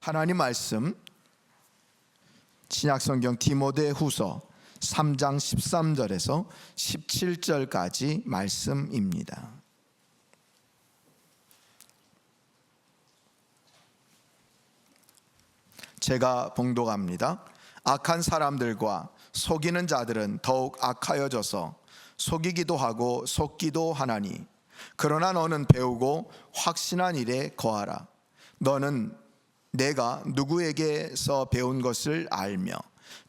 하나님 말씀 신약성경 디모데후서 3장 13절에서 17절까지 말씀입니다. 제가 봉독합니다. 악한 사람들과 속이는 자들은 더욱 악하여져서 속이기도 하고 속기도 하나니, 그러나 너는 배우고 확신한 일에 거하라. 너는 내가 누구에게서 배운 것을 알며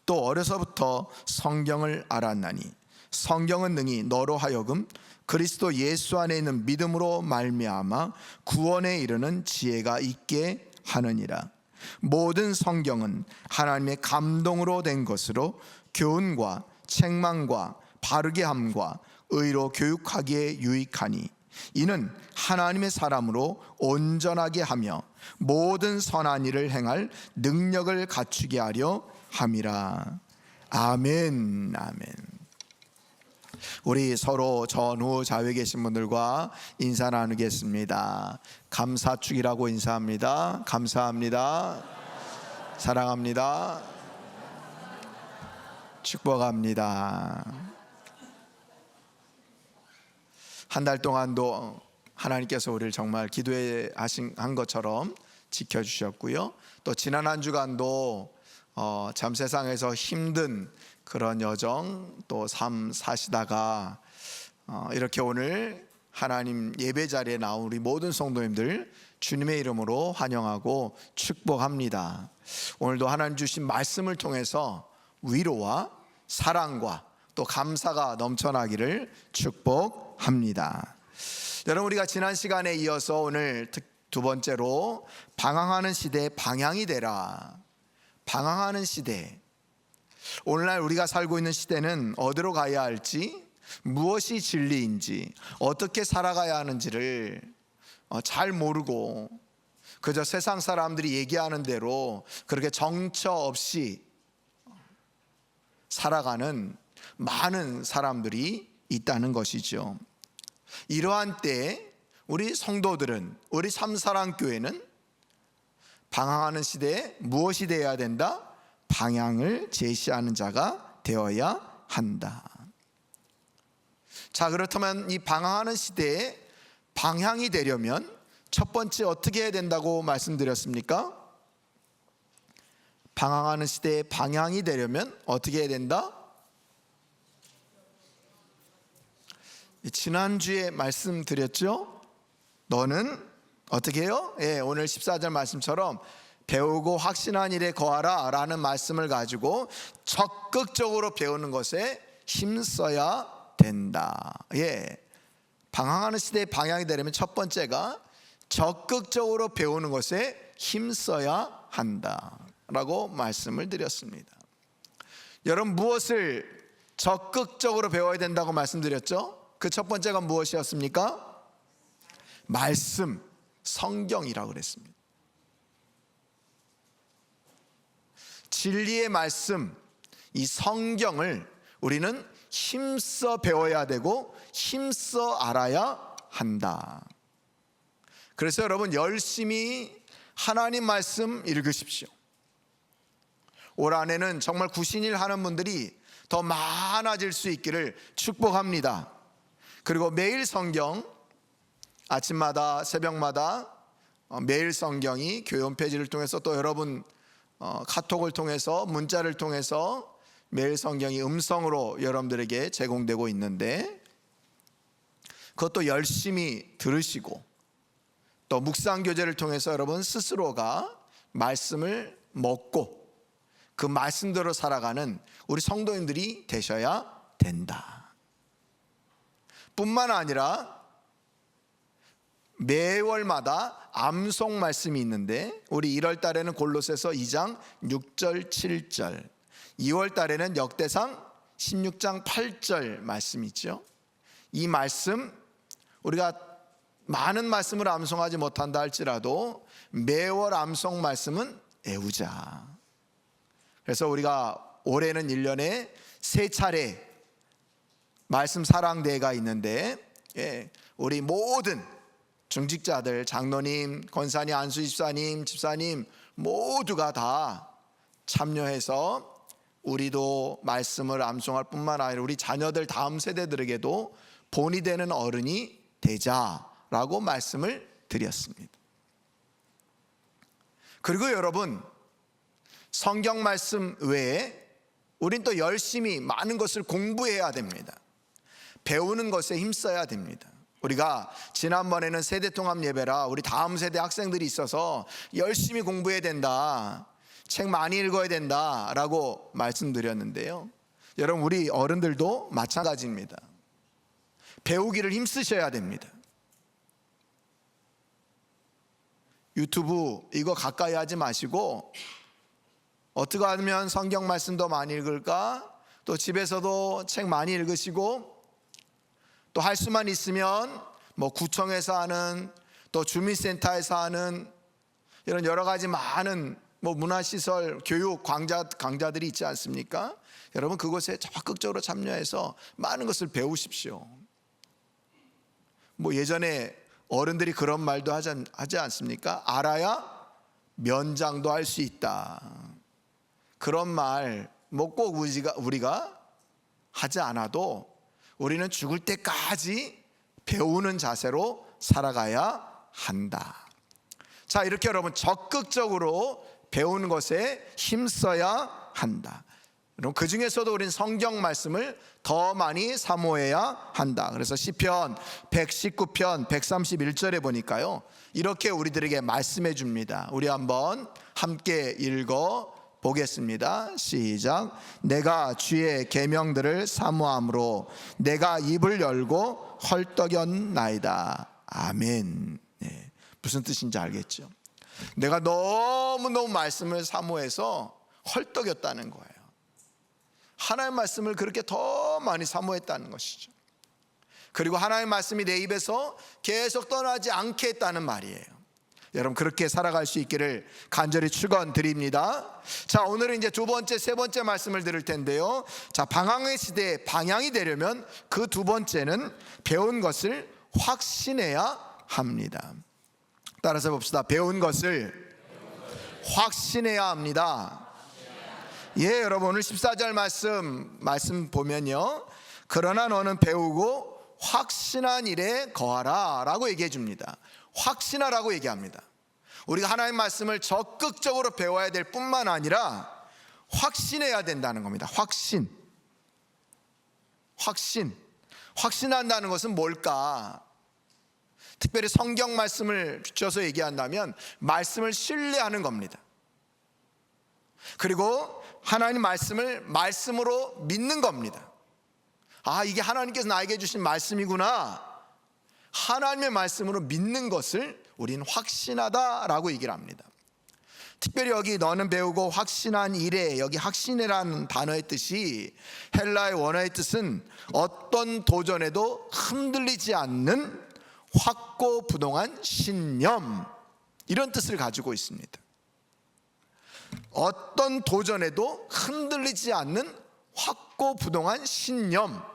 또 어려서부터 성경을 알았나니, 성경은 능히 너로 하여금 그리스도 예수 안에 있는 믿음으로 말미암아 구원에 이르는 지혜가 있게 하느니라. 모든 성경은 하나님의 감동으로 된 것으로 교훈과 책망과 바르게 함과 의로 교육하기에 유익하니, 이는 하나님의 사람으로 온전하게 하며 모든 선한 일을 행할 능력을 갖추게 하려 함이라. 아멘. 아멘. 우리 서로 전후 좌우에 계신 분들과 인사 나누겠습니다. 감사축이라고 인사합니다. 감사합니다. 사랑합니다. 축복합니다. 한 달 동안도 하나님께서 우리를 정말 기도해 한 것처럼 지켜주셨고요. 또 지난 한 주간도 참 세상에서 힘든 그런 여정 또 삶 사시다가 이렇게 오늘 하나님 예배 자리에 나온 우리 모든 성도님들 주님의 이름으로 환영하고 축복합니다. 오늘도 하나님 주신 말씀을 통해서 위로와 사랑과 또 감사가 넘쳐나기를 축복합니다. 여러분, 우리가 지난 시간에 이어서 오늘 두 번째로 방황하는 시대의 방향이 되라. 방황하는 시대. 오늘날 우리가 살고 있는 시대는 어디로 가야 할지, 무엇이 진리인지, 어떻게 살아가야 하는지를 잘 모르고 그저 세상 사람들이 얘기하는 대로 그렇게 정처 없이 살아가는 많은 사람들이 있다는 것이죠. 이러한 때에 우리 성도들은, 우리 삼사랑교회는 방황하는 시대에 무엇이 되어야 된다? 방향을 제시하는 자가 되어야 한다. 자, 그렇다면 이 방황하는 시대에 방향이 되려면 첫 번째 어떻게 해야 된다고 말씀드렸습니까? 방황하는 시대에 방향이 되려면 어떻게 해야 된다? 지난주에 말씀드렸죠? 너는 어떻게 해요? 오늘 14절 말씀처럼 배우고 확신한 일에 거하라 라는 말씀을 가지고 적극적으로 배우는 것에 힘써야 된다. 방황하는 시대에 방향이 되려면 첫 번째가 적극적으로 배우는 것에 힘써야 한다 라고 말씀을 드렸습니다. 여러분, 무엇을 적극적으로 배워야 된다고 말씀드렸죠? 그 첫 번째가 무엇이었습니까? 말씀, 성경이라고 그랬습니다. 진리의 말씀, 이 성경을 우리는 힘써 배워야 되고 힘써 알아야 한다. 그래서 여러분, 열심히 하나님 말씀 읽으십시오. 올 한해는 정말 구신일 하는 분들이 더 많아질 수 있기를 축복합니다. 그리고 매일 성경, 아침마다 새벽마다 매일 성경이 교회 홈페이지를 통해서 또 여러분 카톡을 통해서 문자를 통해서 매일 성경이 음성으로 여러분들에게 제공되고 있는데, 그것도 열심히 들으시고 또 묵상 교제를 통해서 여러분 스스로가 말씀을 먹고 그 말씀대로 살아가는 우리 성도님들이 되셔야 된다. 뿐만 아니라 매월마다 암송 말씀이 있는데, 우리 1월 달에는 골로새서 2장 6절 7절, 2월 달에는 역대상 16장 8절 말씀이 있죠. 이 말씀, 우리가 많은 말씀을 암송하지 못한다 할지라도 매월 암송 말씀은 애우자. 그래서 우리가 올해는 1년에 3차례 말씀 사랑대회가 있는데, 우리 모든 중직자들, 장로님, 권사님, 안수집사님, 집사님 모두가 다 참여해서 우리도 말씀을 암송할 뿐만 아니라 우리 자녀들 다음 세대들에게도 본이 되는 어른이 되자라고 말씀을 드렸습니다. 그리고 여러분, 성경 말씀 외에 우린 또 열심히 많은 것을 공부해야 됩니다. 배우는 것에 힘써야 됩니다. 우리가 지난번에는 세대통합 예배라 우리 다음 세대 학생들이 있어서 열심히 공부해야 된다, 책 많이 읽어야 된다라고 말씀드렸는데요, 여러분 우리 어른들도 마찬가지입니다. 배우기를 힘쓰셔야 됩니다. 유튜브 이거 가까이 하지 마시고 어떻게 하면 성경 말씀도 많이 읽을까, 또 집에서도 책 많이 읽으시고, 또 할 수만 있으면 뭐 구청에서 하는, 또 주민센터에서 하는 이런 여러 가지 많은 뭐 문화시설, 교육 강좌들이 있지 않습니까? 여러분 그곳에 적극적으로 참여해서 많은 것을 배우십시오. 뭐 예전에 어른들이 그런 말도 하지 않습니까? 알아야 면장도 할 수 있다. 그런 말 뭐 꼭 우리가 하지 않아도 우리는 죽을 때까지 배우는 자세로 살아가야 한다. 자, 이렇게 여러분 적극적으로 배우는 것에 힘써야 한다. 여러분 그 중에서도 우리는 성경 말씀을 더 많이 사모해야 한다. 그래서 시편 119편 131절에 보니까요, 이렇게 우리들에게 말씀해 줍니다. 우리 한번 함께 읽어 보겠습니다. 시작. 내가 주의 계명들을 사모함으로 내가 입을 열고 헐떡였나이다. 아멘. 네, 무슨 뜻인지 알겠죠? 내가 너무너무 말씀을 사모해서 헐떡였다는 거예요. 하나님의 말씀을 그렇게 더 많이 사모했다는 것이죠. 그리고 하나님의 말씀이 내 입에서 계속 떠나지 않게 했다는 말이에요. 여러분 그렇게 살아갈 수 있기를 간절히 축원드립니다. 자, 오늘은 이제 두 번째, 세 번째 말씀을 들을 텐데요. 자, 방황의 시대에 방향이 되려면 그 두 번째는 배운 것을 확신해야 합니다. 따라서 봅시다. 배운 것을 확신해야 합니다. 예, 여러분 오늘 14절 말씀 보면요, 그러나 너는 배우고 확신한 일에 거하라 라고 얘기해 줍니다. 확신하라고 얘기합니다. 우리가 하나님의 말씀을 적극적으로 배워야 될 뿐만 아니라 확신해야 된다는 겁니다. 확신한다는 것은 뭘까? 특별히 성경 말씀을 비춰서 얘기한다면 말씀을 신뢰하는 겁니다. 그리고 하나님 말씀을 말씀으로 믿는 겁니다. 아, 이게 하나님께서 나에게 주신 말씀이구나. 하나님의 말씀으로 믿는 것을 우리는 확신하다라고 얘기를 합니다. 특별히 여기 너는 배우고 확신한 일에, 여기 확신이라는 단어의 뜻이 헬라의 원어의 뜻은 어떤 도전에도 흔들리지 않는 확고부동한 신념, 이런 뜻을 가지고 있습니다. 어떤 도전에도 흔들리지 않는 확고부동한 신념,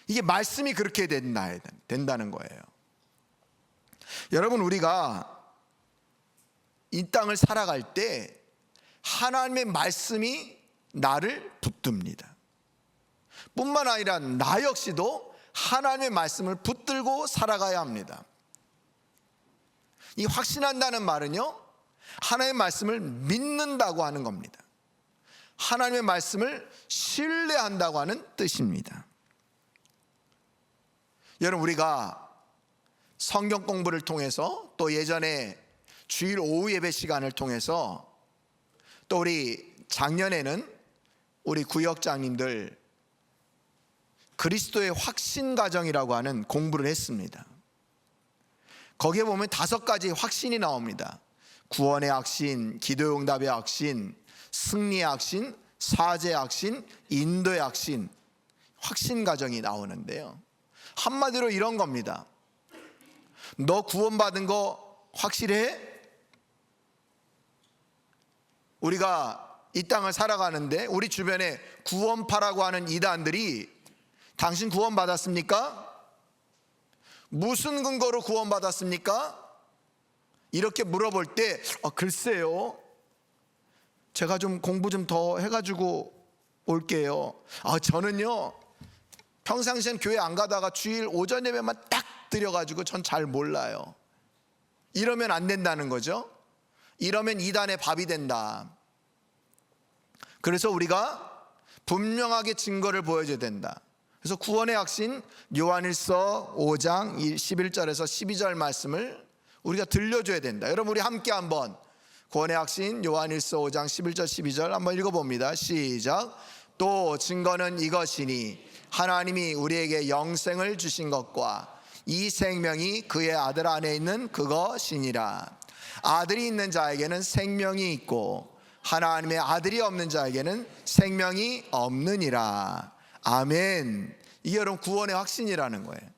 이게 말씀이 그렇게 된다는 거예요. 여러분 우리가 이 땅을 살아갈 때 하나님의 말씀이 나를 붙듭니다. 뿐만 아니라 나 역시도 하나님의 말씀을 붙들고 살아가야 합니다. 이 확신한다는 말은요, 하나님의 말씀을 믿는다고 하는 겁니다. 하나님의 말씀을 신뢰한다고 하는 뜻입니다. 여러분 우리가 성경 공부를 통해서, 또 예전에 주일 오후 예배 시간을 통해서, 또 우리 작년에는 우리 구역장님들 그리스도의 확신 가정이라고 하는 공부를 했습니다. 거기에 보면 5가지 확신이 나옵니다. 구원의 확신, 기도의 응답의 확신, 승리의 확신, 사죄의 확신, 인도의 확신, 확신 가정이 나오는데요, 한마디로 이런 겁니다. 너 구원받은 거 확실해? 우리가 이 땅을 살아가는데 우리 주변에 구원파라고 하는 이단들이 당신 구원받았습니까? 무슨 근거로 구원받았습니까? 이렇게 물어볼 때 글쎄요, 제가 좀 공부 좀 더 해가지고 올게요. 저는요 평상시엔 교회 안 가다가 주일 오전 예배만 딱 드려가지고 전 잘 몰라요. 이러면 안 된다는 거죠. 이러면 이단의 밥이 된다. 그래서 우리가 분명하게 증거를 보여줘야 된다. 그래서 구원의 확신 요한일서 5장 11절에서 12절 말씀을 우리가 들려줘야 된다. 여러분 우리 함께 한번 구원의 확신 요한일서 5장 11절 12절 한번 읽어봅니다. 시작. 또 증거는 이것이니 하나님이 우리에게 영생을 주신 것과 이 생명이 그의 아들 안에 있는 그것이니라. 아들이 있는 자에게는 생명이 있고 하나님의 아들이 없는 자에게는 생명이 없느니라. 아멘. 이게 여러분 구원의 확신이라는 거예요.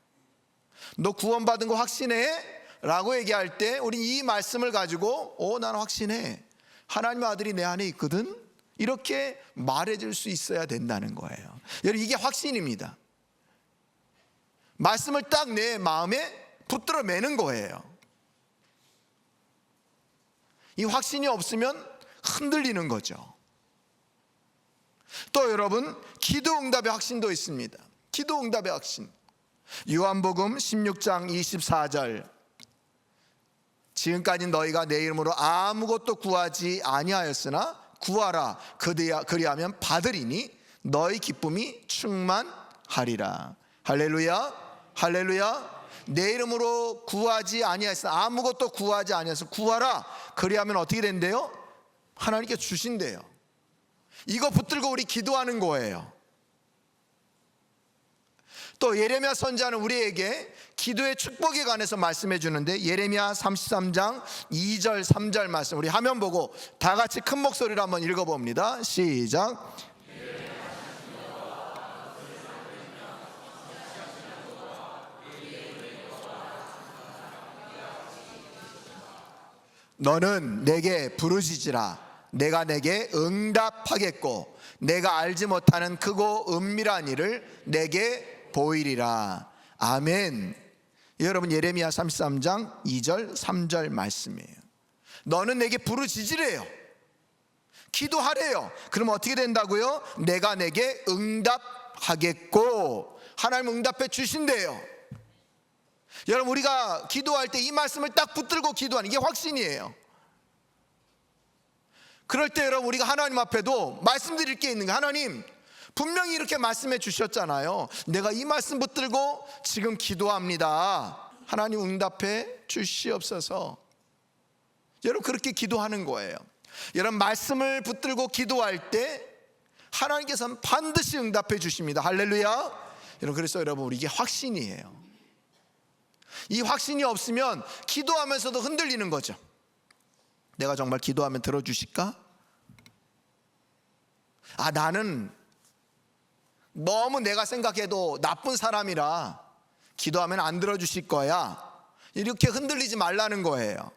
너 구원받은 거 확신해? 라고 얘기할 때 우리 이 말씀을 가지고 나는 확신해, 하나님의 아들이 내 안에 있거든, 이렇게 말해줄 수 있어야 된다는 거예요. 여러분 이게 확신입니다. 말씀을 딱 내 마음에 붙들어 매는 거예요. 이 확신이 없으면 흔들리는 거죠. 또 여러분 기도 응답의 확신도 있습니다. 기도 응답의 확신. 요한복음 16장 24절. 지금까지 너희가 내 이름으로 아무것도 구하지 아니하였으나 구하라, 그리하면 받으리니 너희 기쁨이 충만하리라. 할렐루야, 할렐루야. 내 이름으로 구하지 아니하였으나, 아무것도 구하지 아니하였으나 구하라, 그리하면 어떻게 된대요? 하나님께 주신대요. 이거 붙들고 우리 기도하는 거예요. 또 예레미야 선지자는 우리에게 기도의 축복에 관해서 말씀해 주는데, 예레미야 33장 2절 3절 말씀 우리 화면 보고 다 같이 큰 목소리로 한번 읽어봅니다. 시작. 너는 내게 부르짖으라, 내가 내게 응답하겠고 내가 알지 못하는 크고 은밀한 일을 내게 보이리라. 아멘. 여러분 예레미야 33장 2절 3절 말씀이에요. 너는 내게 부르짖으래요. 기도하래요. 그럼 어떻게 된다고요? 내가 내게 응답하겠고, 하나님 응답해 주신대요. 여러분 우리가 기도할 때 이 말씀을 딱 붙들고 기도하는 이게 확신이에요. 그럴 때 여러분 우리가 하나님 앞에도 말씀드릴 게 있는 거예요. 하나님 분명히 이렇게 말씀해 주셨잖아요. 내가 이 말씀 붙들고 지금 기도합니다. 하나님 응답해 주시옵소서. 여러분 그렇게 기도하는 거예요. 여러분 말씀을 붙들고 기도할 때 하나님께서는 반드시 응답해 주십니다. 할렐루야. 여러분 그래서 여러분 우리 이게 확신이에요. 이 확신이 없으면 기도하면서도 흔들리는 거죠. 내가 정말 기도하면 들어주실까? 나는 너무 내가 생각해도 나쁜 사람이라 기도하면 안 들어주실 거야, 이렇게 흔들리지 말라는 거예요.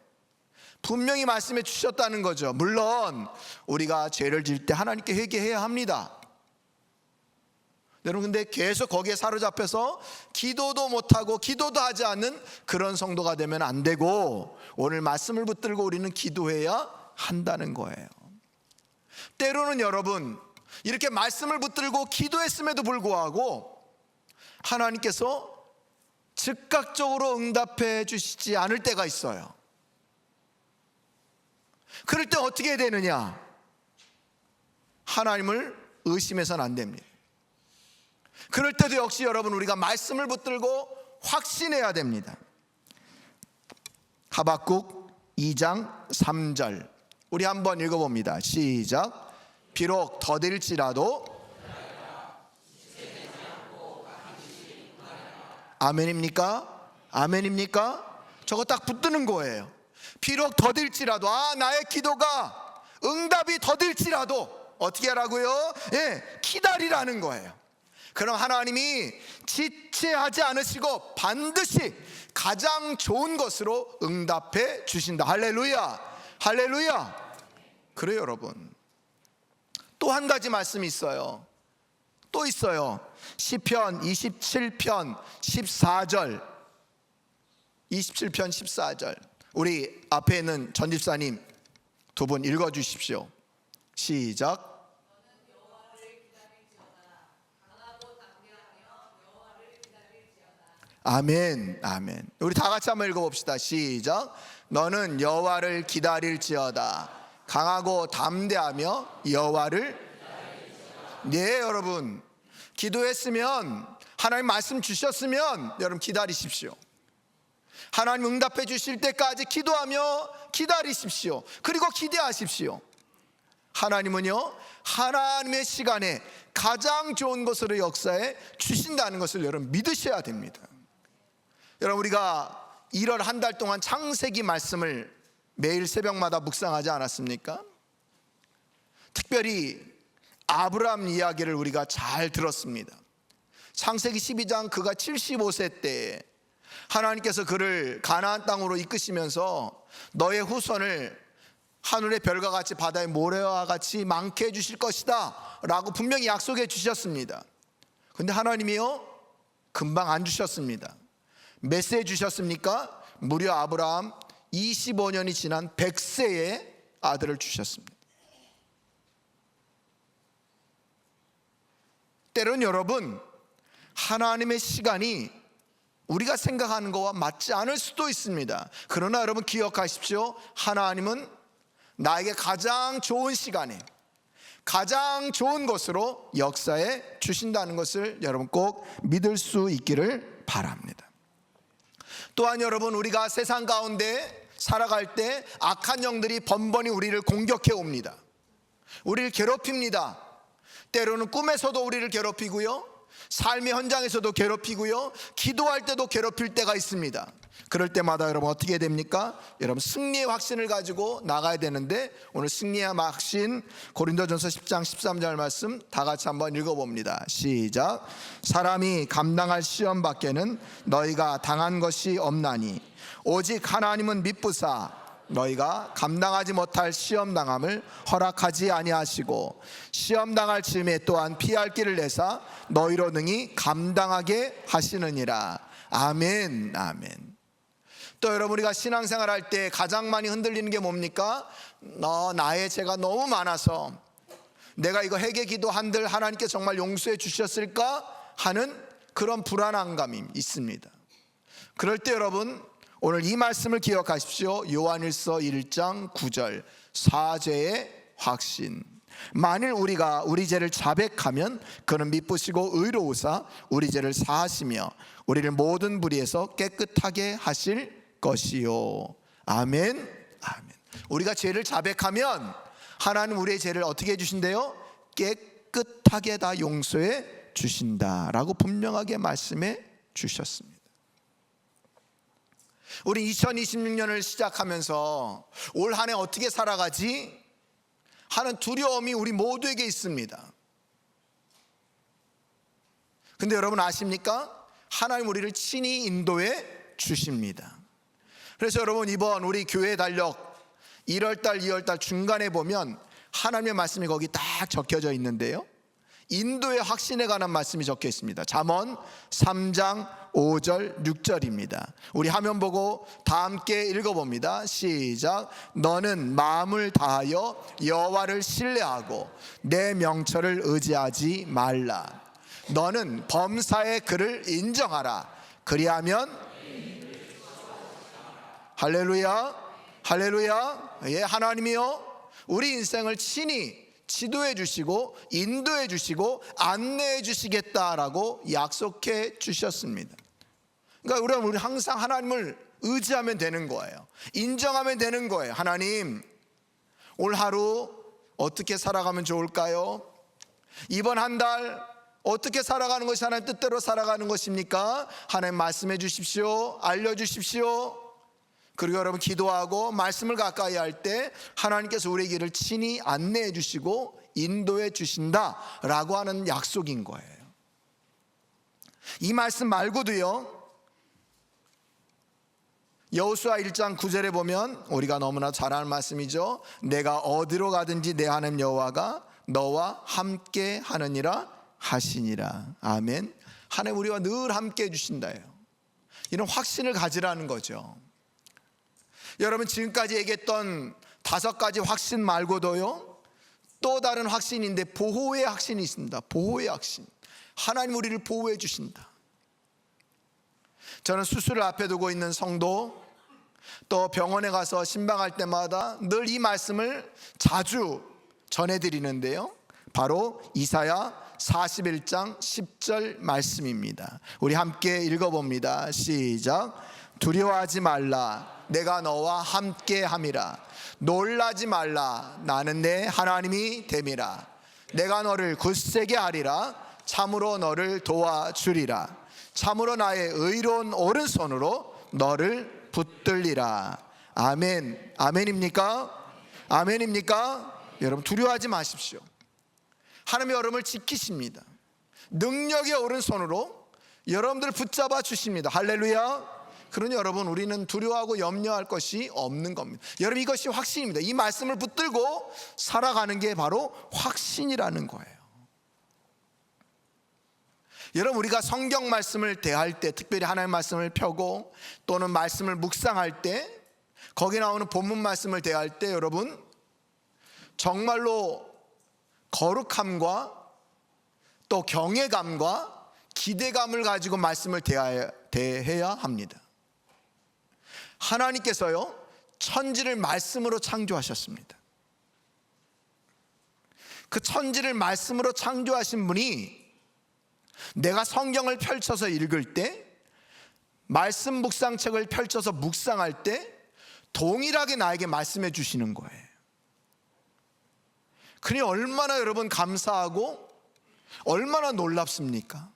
분명히 말씀해 주셨다는 거죠. 물론 우리가 죄를 지을 때 하나님께 회개해야 합니다. 여러분 근데 계속 거기에 사로잡혀서 기도도 못하고 기도도 하지 않는 그런 성도가 되면 안 되고, 오늘 말씀을 붙들고 우리는 기도해야 한다는 거예요. 때로는 여러분 이렇게 말씀을 붙들고 기도했음에도 불구하고 하나님께서 즉각적으로 응답해 주시지 않을 때가 있어요. 그럴 때 어떻게 해야 되느냐? 하나님을 의심해서는 안 됩니다. 그럴 때도 역시 여러분 우리가 말씀을 붙들고 확신해야 됩니다. 하박국 2장 3절 우리 한번 읽어봅니다. 시작. 비록 더딜지라도, 아멘입니까? 아멘입니까? 저거 딱 붙드는 거예요. 비록 더딜지라도, 나의 기도가 응답이 더딜지라도 어떻게 하라고요? 기다리라는 거예요. 그럼 하나님이 지체하지 않으시고 반드시 가장 좋은 것으로 응답해 주신다. 할렐루야, 할렐루야. 그래요 여러분. 또 한 가지 말씀이 있어요. 또 있어요. 시편 27편 14절 27편 14절 우리 앞에 있는 전집사님 두 분 읽어주십시오. 시작. 아멘, 아멘. 우리 다 같이 한번 읽어봅시다. 시작. 너는 여호와를 기다릴지어다. 강하고 담대하며 여호와를. 네, 여러분, 기도했으면, 하나님 말씀 주셨으면 여러분 기다리십시오. 하나님 응답해 주실 때까지 기도하며 기다리십시오. 그리고 기대하십시오. 하나님은요, 하나님의 시간에 가장 좋은 것으로 역사해 주신다는 것을 여러분 믿으셔야 됩니다. 여러분, 우리가 1월 한 달 동안 창세기 말씀을 매일 새벽마다 묵상하지 않았습니까? 특별히 아브라함 이야기를 우리가 잘 들었습니다. 창세기 12장 그가 75세 때에 하나님께서 그를 가나안 땅으로 이끄시면서 너의 후손을 하늘의 별과 같이 바다의 모래와 같이 많게 해주실 것이다 라고 분명히 약속해 주셨습니다. 그런데 하나님이요, 금방 안 주셨습니다. 몇 세에 주셨습니까? 무려 아브라함 25년이 지난 100세에 아들을 주셨습니다. 때론 여러분, 하나님의 시간이 우리가 생각하는 것과 맞지 않을 수도 있습니다. 그러나 여러분 기억하십시오. 하나님은 나에게 가장 좋은 시간에 가장 좋은 것으로 역사해 주신다는 것을 여러분 꼭 믿을 수 있기를 바랍니다. 또한 여러분, 우리가 세상 가운데 살아갈 때 악한 영들이 번번이 우리를 공격해 옵니다. 우리를 괴롭힙니다. 때로는 꿈에서도 우리를 괴롭히고요, 삶의 현장에서도 괴롭히고요, 기도할 때도 괴롭힐 때가 있습니다. 그럴 때마다 여러분 어떻게 됩니까? 여러분 승리의 확신을 가지고 나가야 되는데, 오늘 승리의 확신 고린도전서 10장 13절 말씀 다 같이 한번 읽어봅니다. 시작. 사람이 감당할 시험 밖에는 너희가 당한 것이 없나니 오직 하나님은 미쁘사 너희가 감당하지 못할 시험당함을 허락하지 아니하시고 시험당할 즈음에 또한 피할 길을 내사 너희로 능히 감당하게 하시느니라. 아멘, 아멘. 또 여러분, 우리가 신앙생활 할 때 가장 많이 흔들리는 게 뭡니까? 나의 죄가 너무 많아서 내가 이거 회개 기도 한들 하나님께 정말 용서해 주셨을까 하는 그런 불안한 감이 있습니다. 그럴 때 여러분, 오늘 이 말씀을 기억하십시오. 요한일서 1장 9절 사죄의 확신. 만일 우리가 우리 죄를 자백하면 그는 미쁘시고 의로우사 우리 죄를 사하시며 우리를 모든 불의에서 깨끗하게 하실 것이요. 아멘, 아멘. 우리가 죄를 자백하면 하나님 우리의 죄를 어떻게 해주신대요? 깨끗하게 다 용서해 주신다라고 분명하게 말씀해 주셨습니다. 우리 2026년을 시작하면서 올 한 해 어떻게 살아가지 하는 두려움이 우리 모두에게 있습니다. 근데 여러분 아십니까? 하나님 우리를 친히 인도해 주십니다. 그래서 여러분, 이번 우리 교회 달력 1월달 2월달 중간에 보면 하나님의 말씀이 거기 딱 적혀져 있는데요, 인도의 확신에 관한 말씀이 적혀 있습니다. 잠언 3장 5절 6절입니다. 우리 화면 보고 다 함께 읽어봅니다. 시작. 너는 마음을 다하여 여호와를 신뢰하고 내 명철을 의지하지 말라. 너는 범사의 그를 인정하라. 그리하면 할렐루야, 할렐루야. 예, 하나님이요 우리 인생을 친히 지도해 주시고 인도해 주시고 안내해 주시겠다라고 약속해 주셨습니다. 그러니까 우리 항상 하나님을 의지하면 되는 거예요. 인정하면 되는 거예요. 하나님, 올 하루 어떻게 살아가면 좋을까요? 이번 한 달 어떻게 살아가는 것이 하나님 뜻대로 살아가는 것입니까? 하나님 말씀해 주십시오. 알려주십시오. 그리고 여러분 기도하고 말씀을 가까이 할 때 하나님께서 우리의 길을 친히 안내해 주시고 인도해 주신다라고 하는 약속인 거예요. 이 말씀 말고도요, 여호수아 1장 9절에 보면 우리가 너무나 잘 아는 말씀이죠. 내가 어디로 가든지 내 하나님 여호와가 너와 함께 하느니라 하시니라. 아멘. 하나님 우리와 늘 함께 해주신다요. 이런 확신을 가지라는 거죠. 여러분, 지금까지 얘기했던 5가지 확신 말고도요, 또 다른 확신인데 보호의 확신이 있습니다. 보호의 확신. 하나님 우리를 보호해 주신다. 저는 수술을 앞에 두고 있는 성도, 또 병원에 가서 신방할 때마다 늘 이 말씀을 자주 전해드리는데요, 바로 이사야 41장 10절 말씀입니다. 우리 함께 읽어봅니다. 시작. 두려워하지 말라, 내가 너와 함께 함이라. 놀라지 말라, 나는 내 하나님이 됨이라. 내가 너를 굳세게 하리라. 참으로 너를 도와주리라. 참으로 나의 의로운 오른손으로 너를 붙들리라. 아멘. 아멘입니까? 아멘입니까? 여러분, 두려워하지 마십시오. 하나님이 여러분을 지키십니다. 능력의 오른손으로 여러분들 붙잡아 주십니다. 할렐루야. 그러니 여러분, 우리는 두려워하고 염려할 것이 없는 겁니다. 여러분, 이것이 확신입니다. 이 말씀을 붙들고 살아가는 게 바로 확신이라는 거예요. 여러분, 우리가 성경 말씀을 대할 때, 특별히 하나님의 말씀을 펴고 또는 말씀을 묵상할 때, 거기 나오는 본문 말씀을 대할 때 여러분, 정말로 거룩함과 또 경외감과 기대감을 가지고 말씀을 대해야 합니다. 하나님께서요, 천지를 말씀으로 창조하셨습니다. 그 천지를 말씀으로 창조하신 분이 내가 성경을 펼쳐서 읽을 때, 말씀 묵상책을 펼쳐서 묵상할 때 동일하게 나에게 말씀해 주시는 거예요. 그니 얼마나 여러분 감사하고 얼마나 놀랍습니까?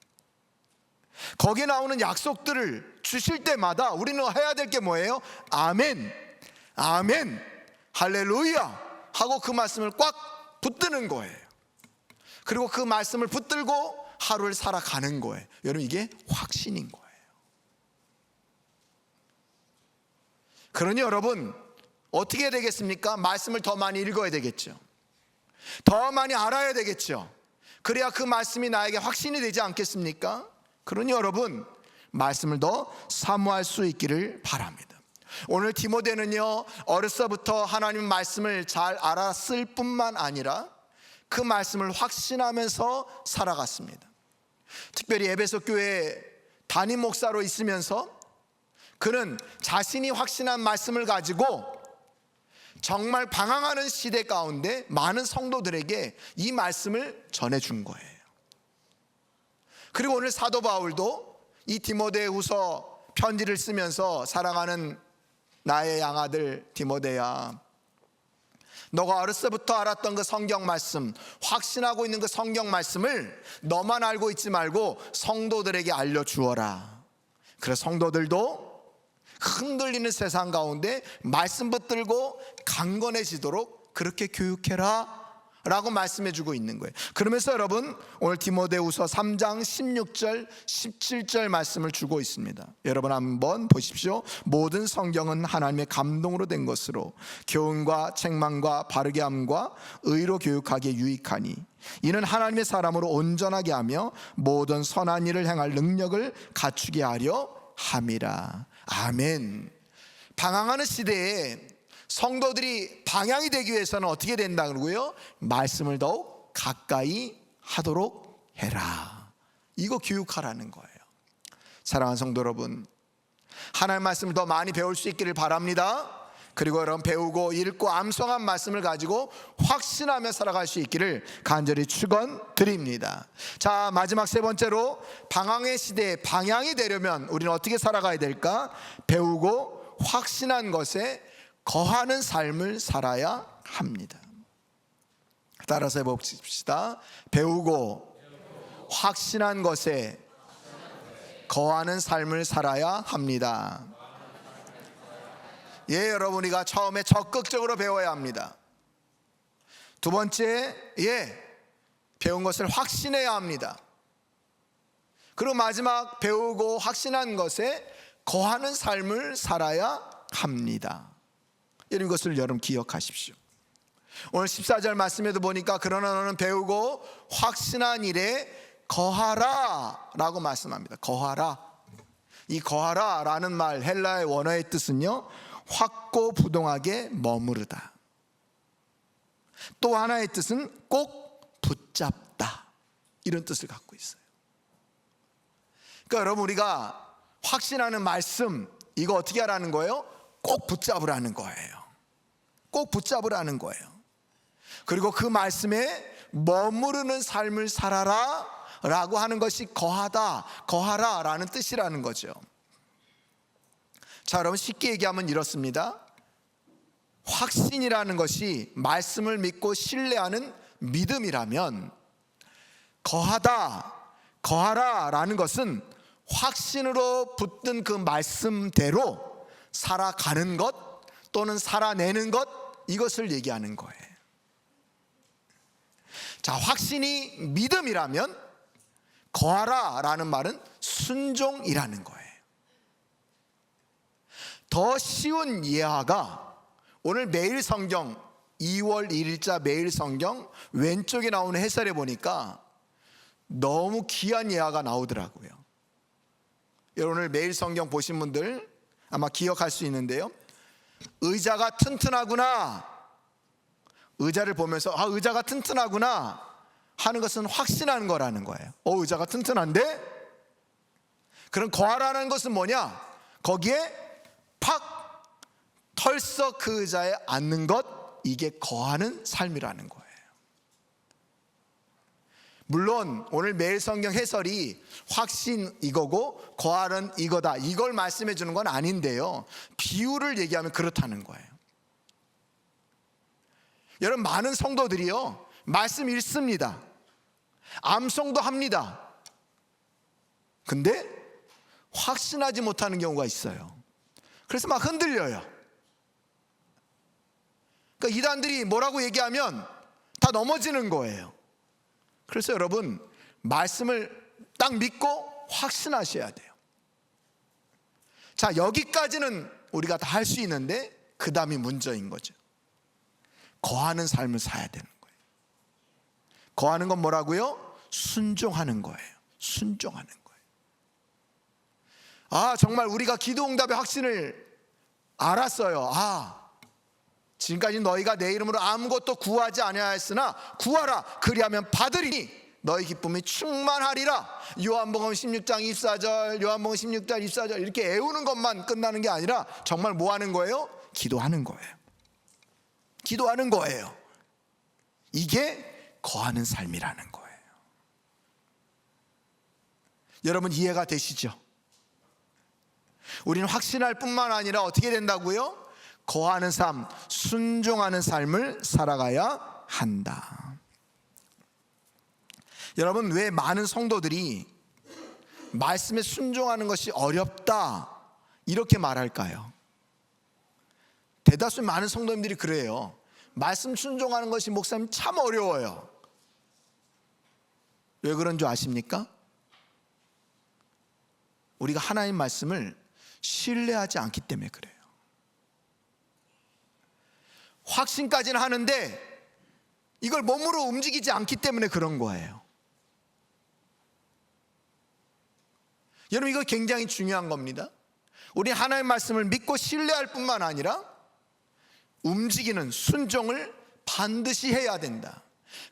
거기에 나오는 약속들을 주실 때마다 우리는 해야 될 게 뭐예요? 아멘, 아멘, 할렐루야 하고 그 말씀을 꽉 붙드는 거예요. 그리고 그 말씀을 붙들고 하루를 살아가는 거예요. 여러분, 이게 확신인 거예요. 그러니 여러분, 어떻게 해야 되겠습니까? 말씀을 더 많이 읽어야 되겠죠. 더 많이 알아야 되겠죠. 그래야 그 말씀이 나에게 확신이 되지 않겠습니까? 그러니 여러분, 말씀을 더 사모할 수 있기를 바랍니다. 오늘 디모데는요, 어려서부터 하나님 말씀을 잘 알았을 뿐만 아니라 그 말씀을 확신하면서 살아갔습니다. 특별히 에베소 교회 담임 목사로 있으면서 그는 자신이 확신한 말씀을 가지고 정말 방황하는 시대 가운데 많은 성도들에게 이 말씀을 전해준 거예요. 그리고 오늘 사도 바울도 이 디모데후서 편지를 쓰면서 사랑하는 나의 양아들 디모데야, 너가 어렸을 때부터 알았던 그 성경 말씀, 확신하고 있는 그 성경 말씀을 너만 알고 있지 말고 성도들에게 알려주어라. 그래서 성도들도 흔들리는 세상 가운데 말씀 붙들고 강건해지도록 그렇게 교육해라 라고 말씀해주고 있는 거예요. 그러면서 여러분, 오늘 디모데후서 3장 16절 17절 말씀을 주고 있습니다. 여러분 한번 보십시오. 모든 성경은 하나님의 감동으로 된 것으로 교훈과 책망과 바르게 함과 의로 교육하기에 유익하니 이는 하나님의 사람으로 온전하게 하며 모든 선한 일을 행할 능력을 갖추게 하려 함이라. 아멘. 방황하는 시대에 성도들이 방향이 되기 위해서는 어떻게 된다 그러고요? 말씀을 더욱 가까이 하도록 해라. 이거 교육하라는 거예요. 사랑하는 성도 여러분, 하나님의 말씀을 더 많이 배울 수 있기를 바랍니다. 그리고 여러분, 배우고 읽고 암송한 말씀을 가지고 확신하며 살아갈 수 있기를 간절히 축원드립니다. 자, 마지막 세 번째로, 방황의 시대에 방향이 되려면 우리는 어떻게 살아가야 될까? 배우고 확신한 것에 거하는 삶을 살아야 합니다. 따라서 해봅시다. 배우고 확신한 것에 거하는 삶을 살아야 합니다. 예, 여러분, 우리가 처음에 적극적으로 배워야 합니다. 두 번째, 배운 것을 확신해야 합니다. 그리고 마지막, 배우고 확신한 것에 거하는 삶을 살아야 합니다. 이것을 여러분 기억하십시오. 오늘 14절 말씀에도 보니까 그러나 너는 배우고 확신한 일에 거하라 라고 말씀합니다. 거하라. 이 거하라 라는 말, 헬라의 원어의 뜻은요, 확고부동하게 머무르다. 또 하나의 뜻은 꼭 붙잡다, 이런 뜻을 갖고 있어요. 그러니까 여러분, 우리가 확신하는 말씀, 이거 어떻게 하라는 거예요? 꼭 붙잡으라는 거예요. 꼭 붙잡으라는 거예요. 그리고 그 말씀에 머무르는 삶을 살아라 라고 하는 것이 거하다, 거하라 라는 뜻이라는 거죠. 자, 여러분, 쉽게 얘기하면 이렇습니다. 확신이라는 것이 말씀을 믿고 신뢰하는 믿음이라면, 거하다, 거하라 라는 것은 확신으로 붙든 그 말씀대로 살아가는 것 또는 살아내는 것, 이것을 얘기하는 거예요. 자, 확신이 믿음이라면 거하라 라는 말은 순종이라는 거예요. 더 쉬운 예화가 오늘 매일 성경 2월 1일자 매일 성경 왼쪽에 나오는 해설에 보니까 너무 귀한 예화가 나오더라고요. 여러분, 오늘 매일 성경 보신 분들 아마 기억할 수 있는데요, 의자가 튼튼하구나, 의자를 보면서 의자가 튼튼하구나 하는 것은 확신하는 거라는 거예요. 의자가 튼튼한데? 그럼 거하라는 것은 뭐냐? 거기에 팍 털썩 그 의자에 앉는 것, 이게 거하는 삶이라는 거예요. 물론 오늘 매일 성경 해설이 확신 이거고 거하는 이거다, 이걸 말씀해 주는 건 아닌데요, 비유를 얘기하면 그렇다는 거예요. 여러분, 많은 성도들이요 말씀 읽습니다, 암송도 합니다. 근데 확신하지 못하는 경우가 있어요. 그래서 막 흔들려요. 그러니까 이단들이 뭐라고 얘기하면 다 넘어지는 거예요. 그래서 여러분, 말씀을 딱 믿고 확신하셔야 돼요. 자, 여기까지는 우리가 다 할 수 있는데 그 다음이 문제인 거죠. 거하는 삶을 살아야 되는 거예요. 거하는 건 뭐라고요? 순종하는 거예요. 순종하는 거예요. 정말 우리가 기도응답의 확신을 알았어요. 지금까지 너희가 내 이름으로 아무것도 구하지 아니하였으나 구하라, 그리하면 받으리니 너희 기쁨이 충만하리라. 요한복음 16장 24절, 요한복음 16장 24절 이렇게 애우는 것만 끝나는 게 아니라 정말 뭐 하는 거예요? 기도하는 거예요. 기도하는 거예요. 이게 거하는 삶이라는 거예요. 여러분, 이해가 되시죠? 우리는 확신할 뿐만 아니라 어떻게 된다고요? 거하는 삶, 순종하는 삶을 살아가야 한다. 여러분, 왜 많은 성도들이 말씀에 순종하는 것이 어렵다 이렇게 말할까요? 대다수 많은 성도님들이 그래요. 말씀 순종하는 것이 목사님 참 어려워요. 왜 그런 줄 아십니까? 우리가 하나님 말씀을 신뢰하지 않기 때문에 그래요. 확신까지는 하는데 이걸 몸으로 움직이지 않기 때문에 그런 거예요. 여러분, 이거 굉장히 중요한 겁니다. 우리 하나님의 말씀을 믿고 신뢰할 뿐만 아니라 움직이는 순종을 반드시 해야 된다.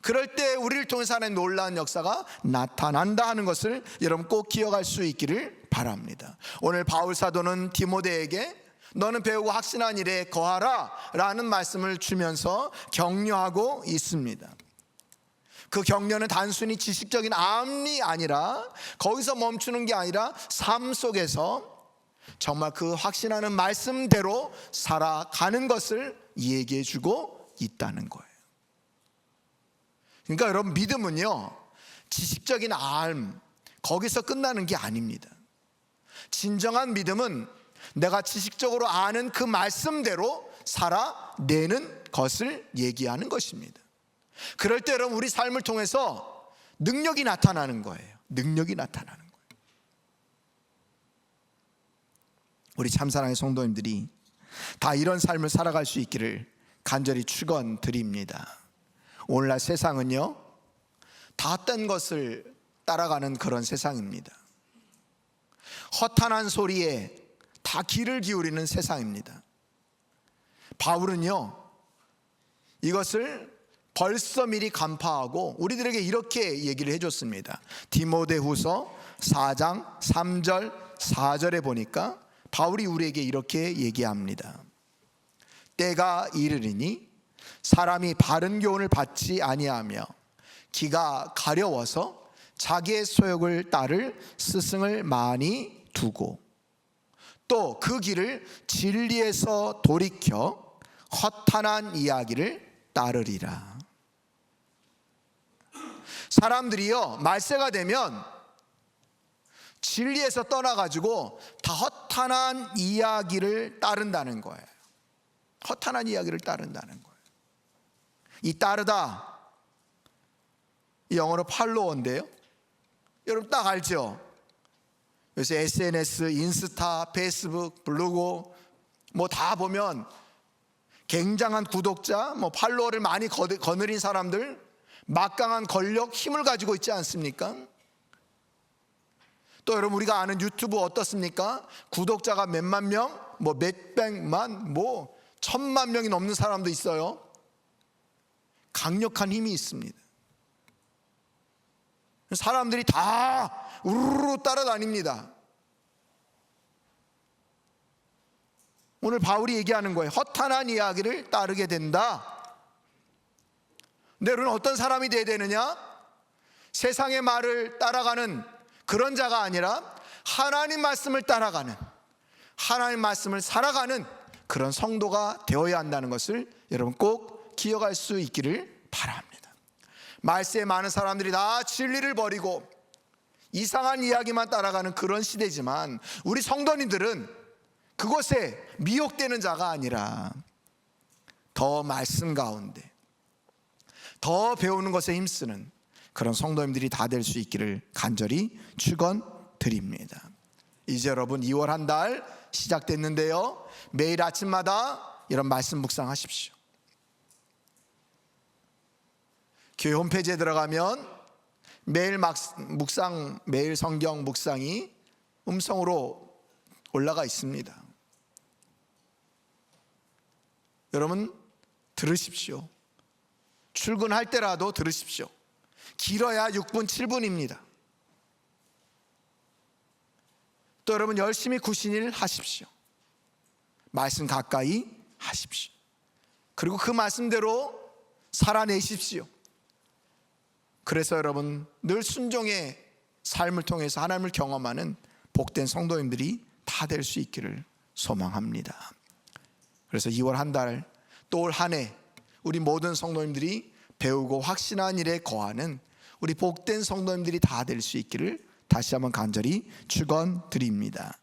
그럴 때 우리를 통해서 하나님의 놀라운 역사가 나타난다 하는 것을 여러분 꼭 기억할 수 있기를 바랍니다. 오늘 바울 사도는 디모데에게 너는 배우고 확신한 일에 거하라 라는 말씀을 주면서 격려하고 있습니다. 그 격려는 단순히 지식적인 암이 아니라 거기서 멈추는 게 아니라 삶 속에서 정말 그 확신하는 말씀대로 살아가는 것을 얘기해 주고 있다는 거예요. 그러니까 여러분, 믿음은요 지식적인 알 거기서 끝나는 게 아닙니다. 진정한 믿음은 내가 지식적으로 아는 그 말씀대로 살아내는 것을 얘기하는 것입니다. 그럴 때 여러분, 우리 삶을 통해서 능력이 나타나는 거예요. 능력이 나타나는 거예요. 우리 참사랑의 성도님들이 다 이런 삶을 살아갈 수 있기를 간절히 축원드립니다. 오늘날 세상은요 다 딴 것을 따라가는 그런 세상입니다. 허탄한 소리에 다 귀를 기울이는 세상입니다. 바울은요, 이것을 벌써 미리 간파하고 우리들에게 이렇게 얘기를 해줬습니다. 디모데후서 4장 3절 4절에 보니까 바울이 우리에게 이렇게 얘기합니다. 때가 이르리니 사람이 바른 교훈을 받지 아니하며 기가 가려워서 자기의 소욕을 따를 스승을 많이 두고 또 그 길을 진리에서 돌이켜 허탄한 이야기를 따르리라. 사람들이요, 말세가 되면 진리에서 떠나가지고 다 허탄한 이야기를 따른다는 거예요. 허탄한 이야기를 따른다는 거예요. 이 따르다, 이 영어로 팔로워인데요, 여러분 딱 알죠? 요새 SNS, 인스타, 페이스북, 블로그 뭐 다 보면 굉장한 구독자, 뭐 팔로워를 많이 거느린 사람들, 막강한 권력, 힘을 가지고 있지 않습니까? 또 여러분 우리가 아는 유튜브 어떻습니까? 구독자가 몇만 명, 뭐 몇백만, 뭐 천만 명이 넘는 사람도 있어요. 강력한 힘이 있습니다. 사람들이 다 우르르 따라다닙니다. 오늘 바울이 얘기하는 거예요. 허탄한 이야기를 따르게 된다. 근데 우리는 어떤 사람이 돼야 되느냐? 세상의 말을 따라가는 그런 자가 아니라 하나님 말씀을 따라가는, 하나님 말씀을 살아가는 그런 성도가 되어야 한다는 것을 여러분 꼭 기억할 수 있기를 바랍니다. 말세에 많은 사람들이 다 진리를 버리고 이상한 이야기만 따라가는 그런 시대지만 우리 성도님들은 그것에 미혹되는 자가 아니라 더 말씀 가운데 더 배우는 것에 힘쓰는 그런 성도님들이 다 될 수 있기를 간절히 축원드립니다. 이제 여러분 2월 한 달 시작됐는데요, 매일 아침마다 이런 말씀 묵상하십시오. 교회 홈페이지에 들어가면 매일 묵상, 매일 성경 묵상이 음성으로 올라가 있습니다. 여러분 들으십시오. 출근할 때라도 들으십시오. 길어야 6분 7분입니다. 또 여러분 열심히 구신일 하십시오. 말씀 가까이 하십시오. 그리고 그 말씀대로 살아내십시오. 그래서 여러분 늘 순종의 삶을 통해서 하나님을 경험하는 복된 성도님들이 다 될 수 있기를 소망합니다. 그래서 2월 한 달 또 올 한 해 우리 모든 성도님들이 배우고 확신한 일에 거하는 우리 복된 성도님들이 다 될 수 있기를 다시 한번 간절히 축원드립니다.